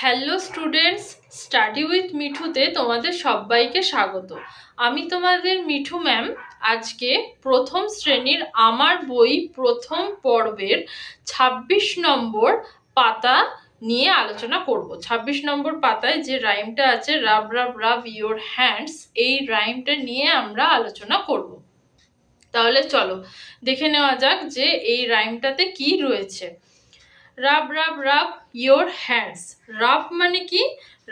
Hello students, study with মিঠুতে তোমাদের সবাইকে স্বাগত। আমি তোমাদের মিঠু ম্যাম। আজকে প্রথম শ্রেণীর আমার বই প্রথম পর্বের ২৬ নম্বর পাতা নিয়ে আলোচনা করব। ২৬ নম্বর পাতায় যে রাইমটা আছে, রাব রাব রাব ইয়োর হ্যান্ডস, এই রাইমটা নিয়ে আমরা আলোচনা করব। তাহলে চলো দেখে নেওয়া যাক যে এই রাইমটাতে কি রয়েছে। রাব রাব রাব ইয়োর হ্যান্ডস। রাব মানে কি?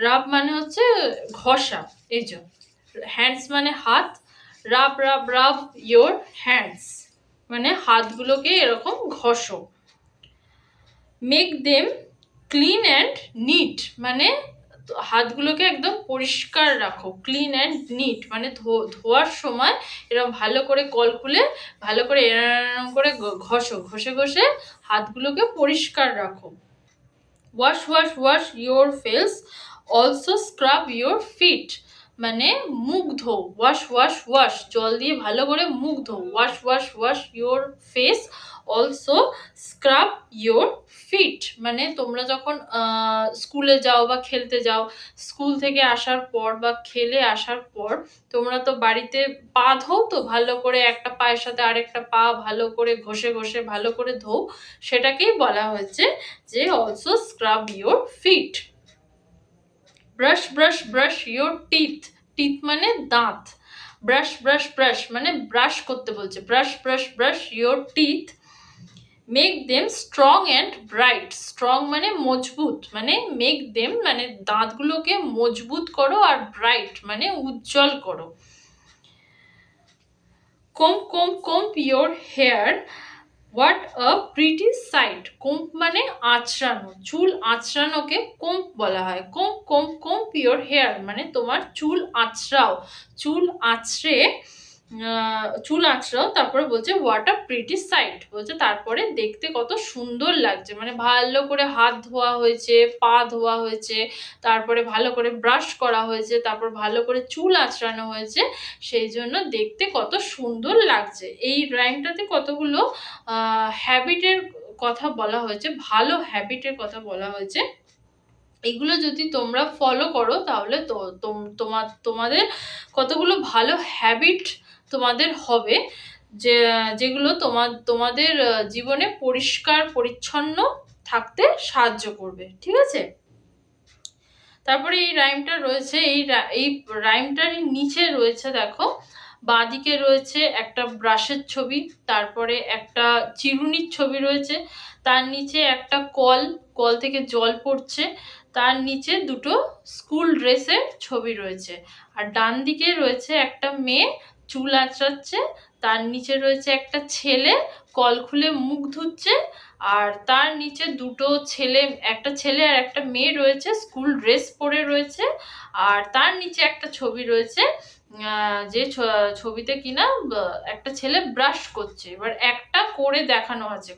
রাব মানে হচ্ছে ঘষা। এই যে হ্যান্ডস মানে হাত। রাব রাব রাব ইয়োর হ্যান্ডস মানে হাতগুলোকে এরকম ঘষো। Make them clean and neat মানে হাতগুলোকে একদম পরিষ্কার রাখো। ক্লিন অ্যান্ড নিট মানে ধোয়ার সময় এরকম ভালো করে কল খুলে ভালো করে এরম করে ঘষো, ঘষে ঘষে হাতগুলোকে পরিষ্কার রাখো। Wash wash wash your face, also scrub your feet মানে মুখ ধো। ওয়াশ ওয়াশ ওয়াশ জল দিয়ে ভালো করে মুখ ধো। Wash wash wash your face, also scrub your feet মানে তোমরা যখন স্কুলে যাও বা খেলতে যাও, স্কুল থেকে আসার পর বা খেলে আসার পর তোমরা তো বাড়িতে পা ধো, তো ভালো করে একটা পায়ের সাথে আরেকটা পা ভালো করে ঘষে ঘষে ভালো করে ধো। সেটাকেই বলা হয়েছে যে also scrub your feet. Brush brush brush your teeth. Teeth মানে দাঁত। ব্রাশ ব্রাশ ব্রাশ মানে ব্রাশ করতে বলছে। Brush brush brush your teeth. Make them strong and bright. Strong মানে মজবুত, মানে মেক দেম মানে দাঁতগুলোকে মজবুত করো, আর ব্রাইট মানে উজ্জ্বল করো। comb comb comb your hair, what a pretty sight. Comb মানে আঁচড়ানো, চুল আঁচড়ানোকে কোম্প বলা হয়। কোম্প কোম্প কোম্প ইয়োর হেয়ার মানে তোমার চুল আঁচড়াও। চুল আঁচড়ে চুল আঁচড়াও। তারপরে বলছে হোয়াট আ প্রিটি সাইট, বলছে তারপরে দেখতে কত সুন্দর লাগছে, মানে ভালো করে হাত ধোয়া হয়েছে, পা ধোয়া হয়েছে, তারপরে ভালো করে ব্রাশ করা হয়েছে, তারপর ভালো করে চুল আঁচড়ানো হয়েছে, সেই জন্য দেখতে কত সুন্দর লাগছে। এই রাইমটাতে কতগুলো হ্যাবিটের কথা বলা হয়েছে, ভালো হ্যাবিটের কথা বলা হয়েছে। এগুলো যদি তোমরা ফলো করো তাহলে তোমাদের কতগুলো ভালো হ্যাবিট তোমাদের হবে, যেগুলো তোমাদের জীবনে পরিষ্কার পরিচ্ছন্ন থাকতে সাহায্য করবে। ঠিক আছে, তারপরে এই রাইমটা রয়েছে, এই রাইমটার নিচে রয়েছে দেখো, বাঁদিকে রয়েছে একটা ব্রাশের ছবি, তারপরে একটা চিরুনির ছবি রয়েছে, তার নিচে একটা কল থেকে জল পড়ছে, তার নিচে দুটো স্কুল ড্রেসের ছবি রয়েছে, আর ডান দিকে রয়েছে একটা মেয়ে চুল আঁচড়াচ্ছে, তার নিচে রয়েছে একটা ছেলে কল খুলে মুখ ধুচ্ছে, আর তার নিচে দুটো ছেলে, একটা ছেলে আর একটা মেয়ে রয়েছে, স্কুল ড্রেস পরে রয়েছে, আর তার নিচে একটা ছবি রয়েছে যে ছবিতে কিনা একটা ছেলে ব্রাশ করছে। এবার একটা করে দেখানো আছে।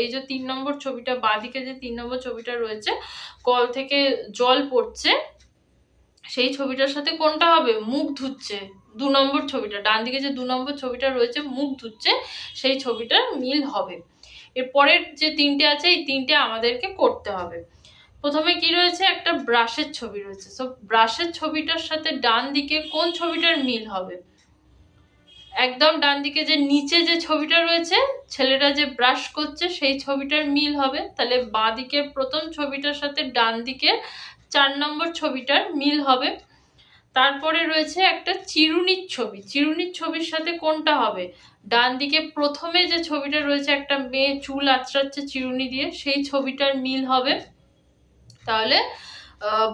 এই যে ৩ নম্বর ছবিটা, বাঁদিকে যে ৩ নম্বর ছবিটা রয়েছে, কল থেকে জল পড়ছে, সেই ছবিটার সাথে কোনটা হবে? মুখ ধুচ্ছে। ২ নম্বর ছবিটা, ডান দিকে যে ২ নম্বর ছবিটা রয়েছে মুখ ধুচ্ছে, সেই ছবিটার মিল হবে। এরপরের যে ৩টে আছে, এই ৩টে আমাদেরকে করতে হবে। প্রথমে কি রয়েছে? একটা ব্রাশের ছবি রয়েছে। সো ব্রাশের ছবিটার সাথে ডান দিকে কোন ছবিটার মিল হবে? একদম ডান দিকে যে নিচে যে ছবিটা রয়েছে, ছেলেটা যে ব্রাশ করছে, সেই ছবিটার মিল হবে। তাহলে বাঁ দিকের প্রথম ছবিটার সাথে ডান দিকের ৪ নম্বর ছবিটার মিল হবে। তারপরে রয়েছে একটা চিরুনির ছবি। চিরুনির ছবির সাথে কোনটা হবে? ডান দিকে প্রথমে যে ছবিটা রয়েছে, একটা মেয়ে চুল আঁচড়াচ্ছে চিরুনি দিয়ে, সেই ছবিটার মিল হবে। তাহলে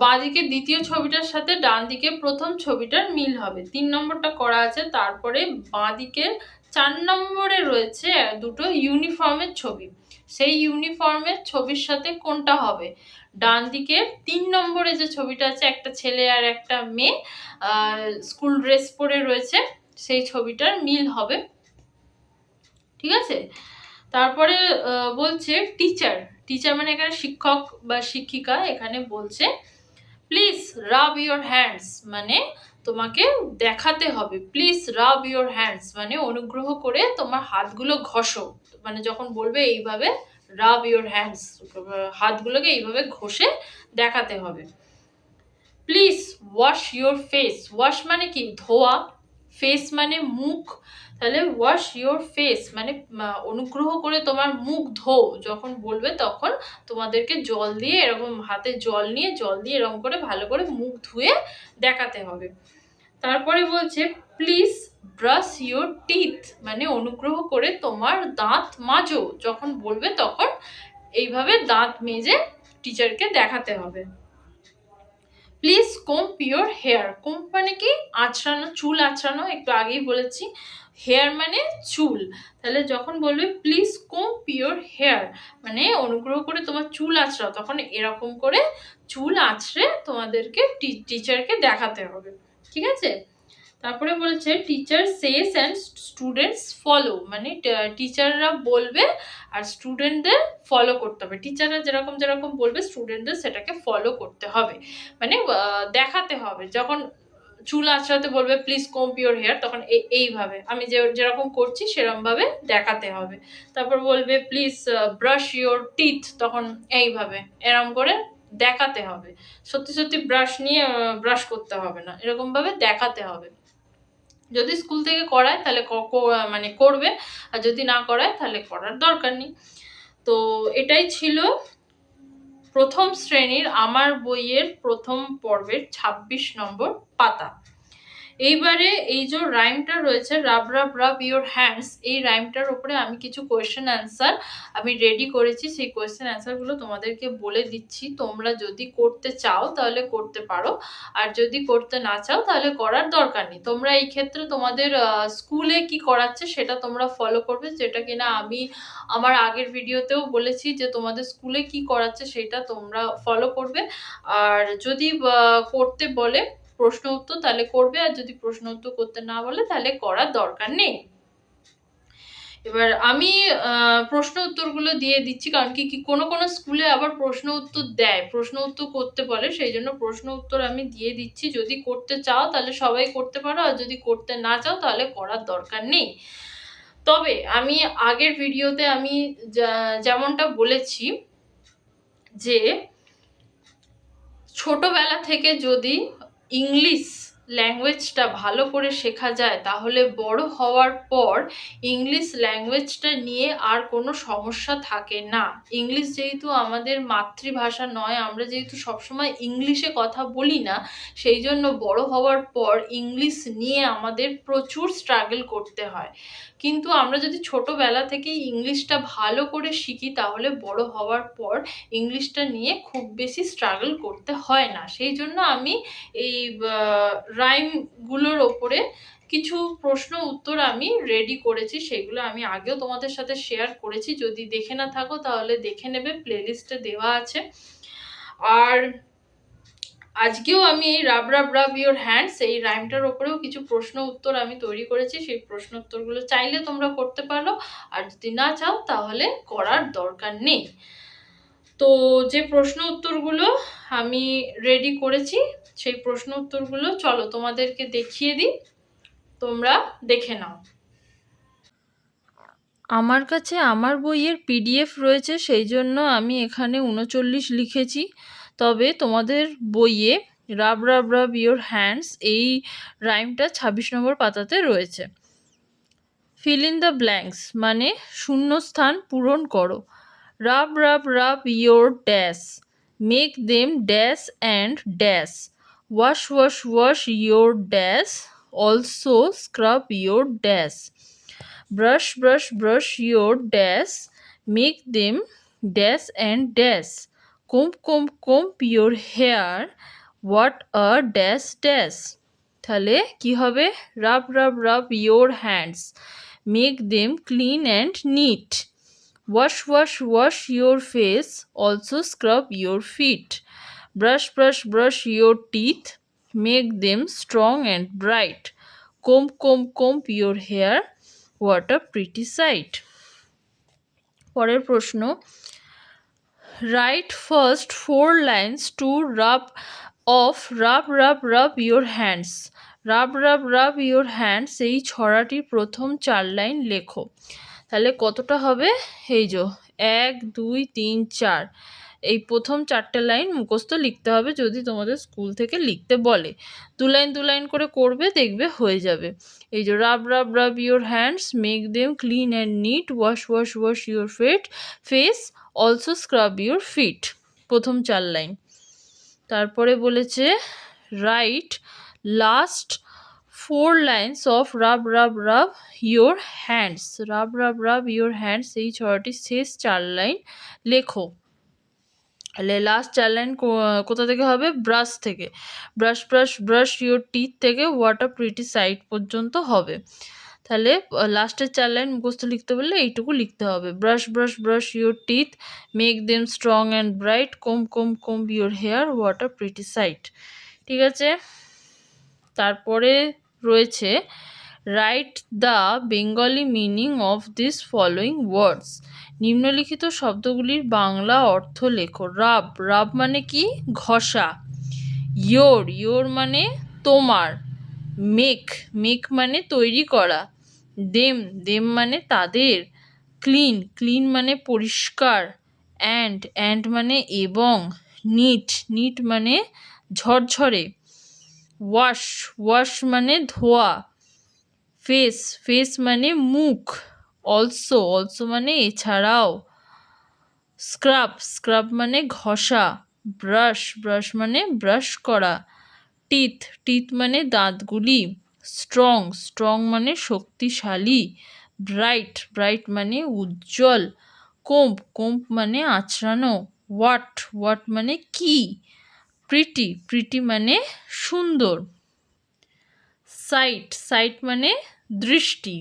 বাঁদিকে দ্বিতীয় ছবিটার সাথে ডান দিকে প্রথম ছবিটার মিল হবে। ৩ নম্বরটা করা আছে। তারপরে বাঁদিকের ৪ নম্বরে রয়েছে দুটো ইউনিফর্মের ছবি। সেই ইউনিফর্মের ছবির সাথে কোনটা হবে? ডান দিকে ৩ নম্বরে যে ছবিটা আছে, একটা ছেলে আর একটা মেয়ে স্কুল ড্রেস পরে রয়েছে, সেই ছবিটার মিল হবে। ঠিক আছে, তারপরে বলছে টিচার। টিচার মানে এখানে শিক্ষক বা শিক্ষিকা। এখানে বলছে প্লিজ রাব ইয়োর হ্যান্ডস মানে তোমাকে দেখাতে হবে। প্লিজ রাব ইয়োর হ্যান্ডস মানে অনুগ্রহ করে তোমার হাতগুলো ঘষো, মানে যখন বলবে এইভাবে রাব ইউর হ্যান্ডস, হাতগুলোকে এইভাবে ঘষে দেখাতে হবে। Please wash your face, wash মানে কি ধোয়া, ফেস মানে মুখ, তাহলে ওয়াশ ইউর ফেস মানে অনুগ্রহ করে তোমার মুখ ধো, যখন বলবে তখন তোমাদেরকে জল দিয়ে এরকম হাতে জল নিয়ে এরকম করে ভালো করে মুখ ধুয়ে দেখাতে হবে। তারপরে বলছে প্লিজ ব্রাশ ইউর টিথ, মানে অনুগ্রহ করে তোমার দাঁত মাজো, যখন বলবে তখন এইভাবে দাঁত মেজে টিচারকে দেখাতে হবে। প্লিজ কোম্ব ইউর হেয়ার, কোম্ব মানে কি আঁচড়ানো, চুল আঁচড়ানো, একটু আগেই বলেছি। হেয়ার মানে চুল, তাহলে যখন বলবে প্লিজ কোম্ব ইউর হেয়ার মানে অনুগ্রহ করে তোমার চুল আঁচড়াও, তখন এরকম করে চুল আঁচড়ে তোমাদেরকে টিচারকে দেখাতে হবে, ঠিক আছে। তারপরে বলছে teacher says and students follow, মানে টিচাররা বলবে আর স্টুডেন্টদের ফলো করতে হবে, টিচাররা যেরকম যেরকম বলবে স্টুডেন্টদের সেটাকে ফলো করতে হবে, মানে দেখাতে হবে। যখন চুল আঁচড়াতে বলবে প্লিজ কোম্ব ইউর হেয়ার, তখন এইভাবে আমি যেরকম করছি সেরকমভাবে দেখাতে হবে। তারপর বলবে প্লিজ ব্রাশ ইউর টিথ, তখন এইভাবে এরম করে দেখাতে হবে, সত্যি সত্যি ব্রাশ নিয়ে ব্রাশ করতে হবে না, এরকমভাবে দেখাতে হবে। যদি স্কুল থেকে করায় তাহলে মানে করবে, আর যদি না করায় তাহলে করার দরকার নেই। তো এটাই ছিল প্রথম শ্রেণীর আমার বইয়ের প্রথম পর্বের ২৬ নম্বর পাতা। এইবারে এই যে রাইমটা রয়েছে রাব রাব রাব ইউর হ্যান্ডস, এই রাইমটার উপরে আমি কিছু কোয়েশ্চেন অ্যান্সার আমি রেডি করেছি, সেই কোয়েশ্চেন অ্যান্সারগুলো তোমাদেরকে বলে দিচ্ছি। তোমরা যদি করতে চাও তাহলে করতে পারো, আর যদি করতে না চাও তাহলে করার দরকার নেই। তোমরা এই ক্ষেত্রে তোমাদের স্কুলে কি করাচ্ছে সেটা তোমরা ফলো করবে, যেটা কিনা আমি আমার আগের ভিডিওতেও বলেছি যে তোমাদের স্কুলে কি করাচ্ছে সেটা তোমরা ফলো করবে। আর যদি করতে বলে প্রশ্ন উত্তর তাহলে করবে, আর যদি প্রশ্ন উত্তর করতে না বলে তাহলে করার দরকার নেই। এবার আমি প্রশ্ন উত্তরগুলো দিয়ে দিচ্ছি, কারণ কি কোনো কোনো স্কুলে আবার প্রশ্ন উত্তর দেয়, প্রশ্ন উত্তর করতে বলে, সেই জন্য প্রশ্ন উত্তর আমি দিয়ে দিচ্ছি। যদি করতে চাও তাহলে সবাই করতে পারো, আর যদি করতে না চাও তাহলে করার দরকার নেই। তবে আমি আগের ভিডিওতে আমি যেমনটা বলেছি যে ছোটবেলা থেকে যদি ইংলিশ ল্যাঙ্গুয়েজটা ভালো করে শেখা যায় তাহলে বড় হওয়ার পর ইংলিশ ল্যাঙ্গুয়েজটা নিয়ে আর কোনো সমস্যা থাকে না। ইংলিশ যেহেতু আমাদের মাতৃভাষা নয়, আমরা যেহেতু সবসময় ইংলিশে কথা বলি না, সেই জন্য বড় হওয়ার পর ইংলিশ নিয়ে আমাদের প্রচুর স্ট্রাগল করতে হয়। কিন্তু আমরা যদি ছোটবেলা থেকেই ইংলিশটা ভালো করে শিখি তাহলে বড় হওয়ার পর ইংলিশটা নিয়ে খুব বেশি স্ট্রাগল করতে হয় না। সেই জন্য আমি এই রাইমগুলোর ওপরে কিছু প্রশ্ন উত্তর আমি রেডি করেছি, সেগুলো আমি আগেও তোমাদের সাথে শেয়ার করেছি, যদি দেখে না থাকো তাহলে দেখে নেবে, প্লেলিস্টে দেওয়া আছে। আর আজকেও আমি এই রাব রাব রাব ইউর হ্যান্ডস এই রাইমটার ওপরেও কিছু প্রশ্ন উত্তর আমি তৈরি করেছি, সেই প্রশ্ন উত্তরগুলো চাইলে তোমরা করতে পারো, আর যদি না চাও তাহলে করার দরকার নেই। তো যে প্রশ্ন উত্তরগুলো আমি রেডি করেছি সেই প্রশ্ন উত্তরগুলো চলো তোমাদেরকে দেখিয়ে দিই, তোমরা দেখে নাও। আমার কাছে আমার বইয়ের পিডিএফ রয়েছে, সেই জন্য আমি এখানে ৩৯ লিখেছি, তবে তোমাদের বইয়ে রাব রাব রাব ইউর হ্যান্ডস এই রাইমটা ২৬ নম্বর পাতাতে রয়েছে। ফিল ইন দ্য ব্ল্যাঙ্কস মানে শূন্যস্থান পূরণ করো। Rub rub rub your dash, make them dash and dash, wash wash wash your dash, also scrub your dash, brush brush brush your dash, make them dash and dash, comb comb comb your hair, what a dash dash. তাহলে কি হবে? Rub rub rub your hands, make them clean and neat, wash wash wash your face, also scrub your feet, brush brush brush your teeth, make them strong and bright, comb comb comb your hair, what a pretty sight। পরের প্রশ্ন, write first 4 lines to rub off rub rub rub your hands, rub rub rub your hands এই ছড়াটির প্রথম 4 line লেখো। তাহলে কতটা হবে? এই যে 1 2 3 4 এই প্রথম 4টে লাইন মুখস্থ লিখতে হবে যদি তোমাদের স্কুল থেকে লিখতে বলে। 2 লাইন করে করবে, দেখবে হয়ে যাবে। এই যে rub your hands, make them clean and neat, wash your face, also scrub your feet। প্রথম 4 লাইন। তারপরে বলেছে write last 4 lines of rub your hands, rub your hands, এই 6টি শেষ 4 লাইন লেখো। তাহলে লাস্ট 4 লাইন কোথা থেকে হবে? ব্রাশ থেকে। ব্রাশ ইউর টিথ থেকে হোয়াট আ প্রিটি সাইট পর্যন্ত হবে। তাহলে লাস্টের 4 লাইন মুখস্থ লিখতে বললে এইটুকু লিখতে হবে। Brush your teeth, make them strong and bright, comb your hair, what a pretty sight. ঠিক আছে, তারপরে রয়েছে write the Bengali meaning of this following words. নিম্নলিখিত শব্দগুলির বাংলা অর্থ লেখো। রাব মানে কি? ঘষা। ইয়োর মানে তোমার। মেক মানে তৈরি করা। দেম মানে তাদের। ক্লিন মানে পরিষ্কার। অ্যান্ড মানে এবং। নিট মানে ঝরঝরে। ওয়াশ মানে ধোয়া। ফেস মানে মুখ। অলসো মানে এছাড়াও। স্ক্রাব মানে ঘষা। ব্রাশ মানে ব্রাশ করা। টিথ মানে দাঁতগুলি। স্ট্রং মানে শক্তিশালী। ব্রাইট মানে উজ্জ্বল। কোম্ব মানে আঁচড়ানো। হোয়াট মানে কি? প্রিটি মানে সুন্দর। সাইট মানে দৃষ্টি।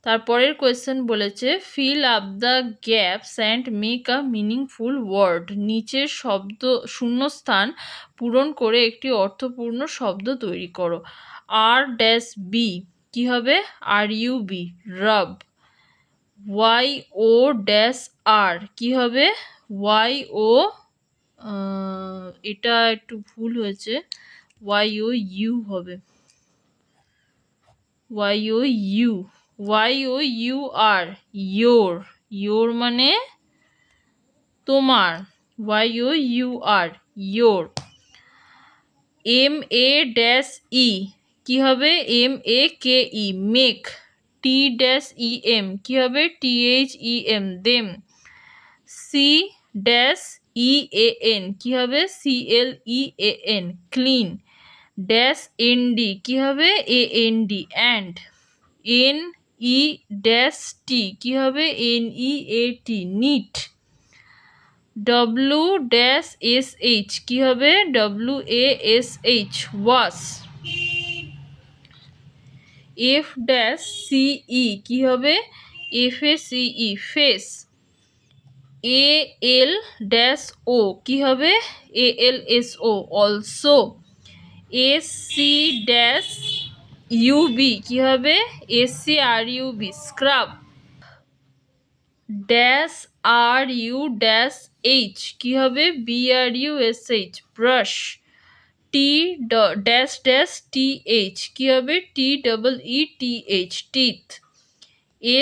তারপরের কোয়েশ্চেন বলেছে fill up the gaps and make a meaningful word. নিচের শূন্যস্থান পূরণ করে একটি অর্থপূর্ণ শব্দ তৈরি করো। R-B কি হবে? RUB রাব। YO-R কি হবে? YO, এটা একটু ভুল হয়েছে, YOU হবে। YOUR ইয়োর মানে তোমার। YOUR your. MAE কি হবে? MAKE make. TEM কি হবে? THEM them. CEAN কি হবে? CLEAN clean. ND কি হবে? AND and. NET কি হবে? NEAT NEET. WSH কি হবে? WASH wash. FCE কি হবে? FACE face. ALO কি হবে? ALSO also. SC-UB কি হবে? SCRUB scrub. -RUH কি হবে? BRUSH brush. T-TH কি হবে? TEETH teeth.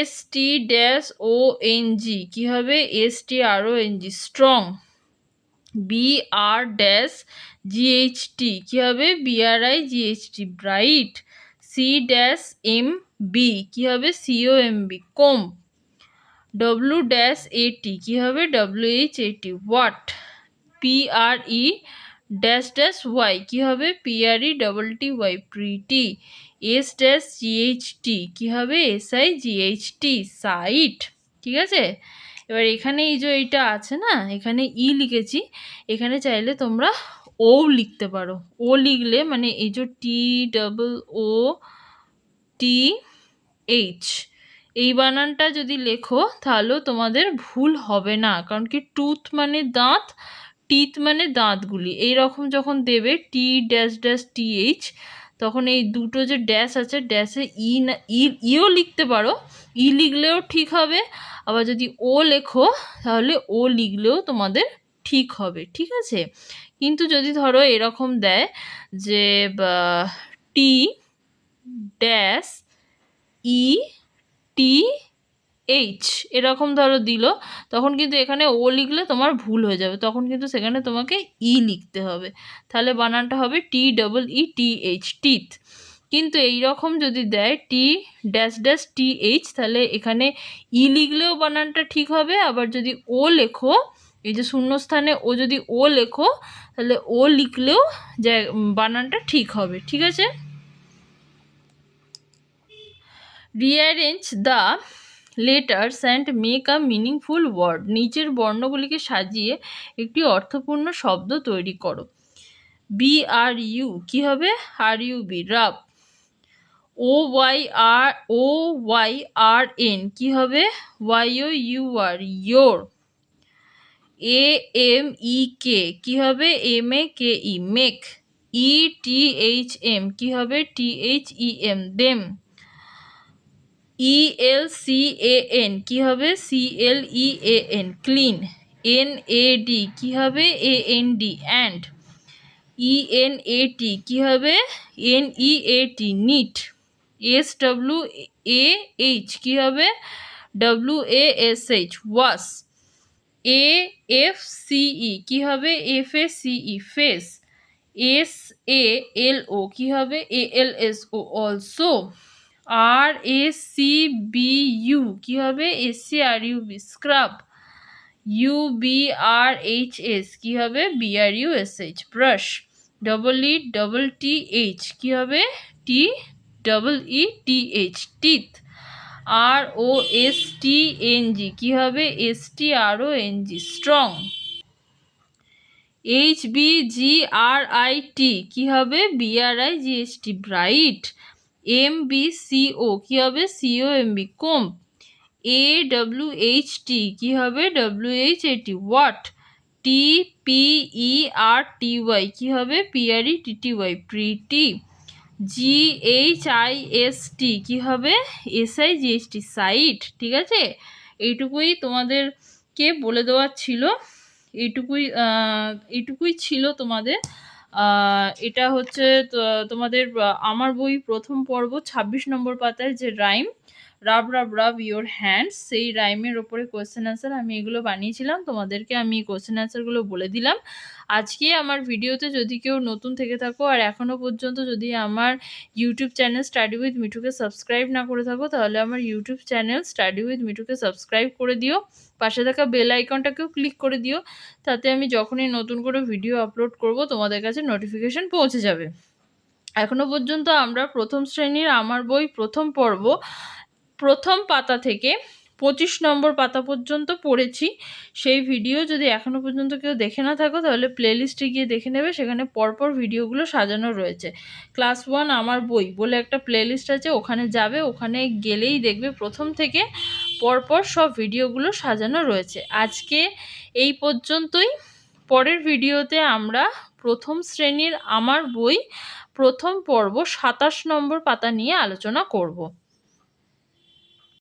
ST-ONG কি হবে? STRONG strong. BR-GHT কি হবে? BRIGHT bright. C-MB কি হবে? COMB কম। W-AT কি হবে? WHAT what. PRE-Y কি হবে? PRETTY pretty. S-GHT কি হবে? SIGHT sight. ঠিক আছে, এবার এখানে এই যে এইটা আছে না, এখানে লিখেছি, এখানে চাইলে তোমরা ও লিখতে পারো। ও লিখলে মানে এই যে TOOTH এই বানানটা যদি লেখো তাহলেও তোমাদের ভুল হবে না, কারণ কি টুথ মানে দাঁত, টিথ মানে দাঁতগুলি, এইরকম যখন দেবে T-TH তখন এই দুটো যে ড্যাশ আছে, ড্যাশে ইও লিখতে পারো, লিখলেও ঠিক হবে। আবার যদি ও লেখো তাহলে ও লিখলেও তোমাদের ঠিক হবে। ঠিক আছে, কিন্তু যদি ধরো এরকম দেয় যে T-E-T এইচ এরকম ধরো দিল, তখন কিন্তু এখানে ও লিখলে তোমার ভুল হয়ে যাবে, তখন কিন্তু সেখানে তোমাকে ই লিখতে হবে, তাহলে বানানটা হবে TEETH, টিথ। কিন্তু এই রকম যদি দেয় T'-TH, তাহলে এখানে ই লিখলেও বানানটা ঠিক হবে, আবার যদি ও লেখো, এই যে শূন্যস্থানে ও যদি ও লেখো, তাহলে ও লিখলেও বানানটা ঠিক হবে, ঠিক আছে। Rearrange the letters and make a meaningful word, নিচের বর্ণগুলিকে সাজিয়ে একটি অর্থপূর্ণ শব্দ তৈরি করো। BRU কি হবে? RUB, রাব। OYRN কি হবে? YOUR, your. AMEK কি হবে? MAKE, make. ETHM কি হবে? THEM, them. ELCAN কি হবে? CLEAN, clean. NAD কি হবে? AND, and. ENAT কি হবে? NEAT, NEET. SWAH কি হবে? WASH, wash. AFCE কি হবে? FACE, face. SALO কি হবে? ALSO, also. RACBU কি হবে? SCRUB, scrub. UBRHS কি হবে? BRUSH, brush. EETH কি হবে? TEETH, teeth. ROSTNG কি হবে? STRONG, strong. HBGRIT কি হবে? BRIGHT, bright. MBCO কি হবে? COMB, কোম্ব। AWHT কি হবে? WHAT, watt. TPERTY কি হবে? PRETTY, pretty. GHIST কি হবে? SIGHT, সাইট, ঠিক আছে। এইটুকুই তোমাদেরকে বলে দেওয়ার ছিল, এইটুকুই ছিল তোমাদের। এটা হচ্ছে তোমাদের আমার বই প্রথম পর্ব 26 নম্বর পাতায় যে rhyme, rub rub rub your hands, সেই রাইমের ওপরে কোয়েশ্চেন অ্যান্সার আমি এগুলো বানিয়েছিলাম, তোমাদেরকে আমি কোয়েশ্চেন অ্যান্সারগুলো বলে দিলাম। আজকে আমার ভিডিওতে যদি কেউ নতুন থেকে থাকো আর এখনও পর্যন্ত যদি আমার ইউটিউব চ্যানেল স্টাডি উইথ মিঠুকে সাবস্ক্রাইব না করে থাকো, তাহলে আমার ইউটিউব চ্যানেল স্টাডি উইথ মিঠুকে সাবস্ক্রাইব করে দিও, পাশে থাকা বেল আইকনটাকেও ক্লিক করে দিও, তাতে আমি যখনই নতুন করে ভিডিও আপলোড করব তোমাদের কাছে নোটিফিকেশান পৌঁছে যাবে। এখনও পর্যন্ত আমরা প্রথম শ্রেণীর আমার বই প্রথম পর্ব প্রথম পাতা থেকে 25 নম্বর পাতা পর্যন্ত পড়েছি। সেই ভিডিও যদি এখনও পর্যন্ত কেউ দেখে না থাকো, তাহলে প্লেলিস্টে গিয়ে দেখে নেবে, সেখানে পরপর ভিডিওগুলো সাজানো রয়েছে। ক্লাস 1 আমার বই বলে একটা প্লেলিস্ট আছে, ওখানে যাবে, ওখানে গেলেই দেখবে প্রথম থেকে পরপর সব ভিডিওগুলো সাজানো রয়েছে। আজকে এই পর্যন্তই। পরের ভিডিওতে আমরা প্রথম শ্রেণীর আমার বই প্রথম পর্ব 27 নম্বর পাতা নিয়ে আলোচনা করব।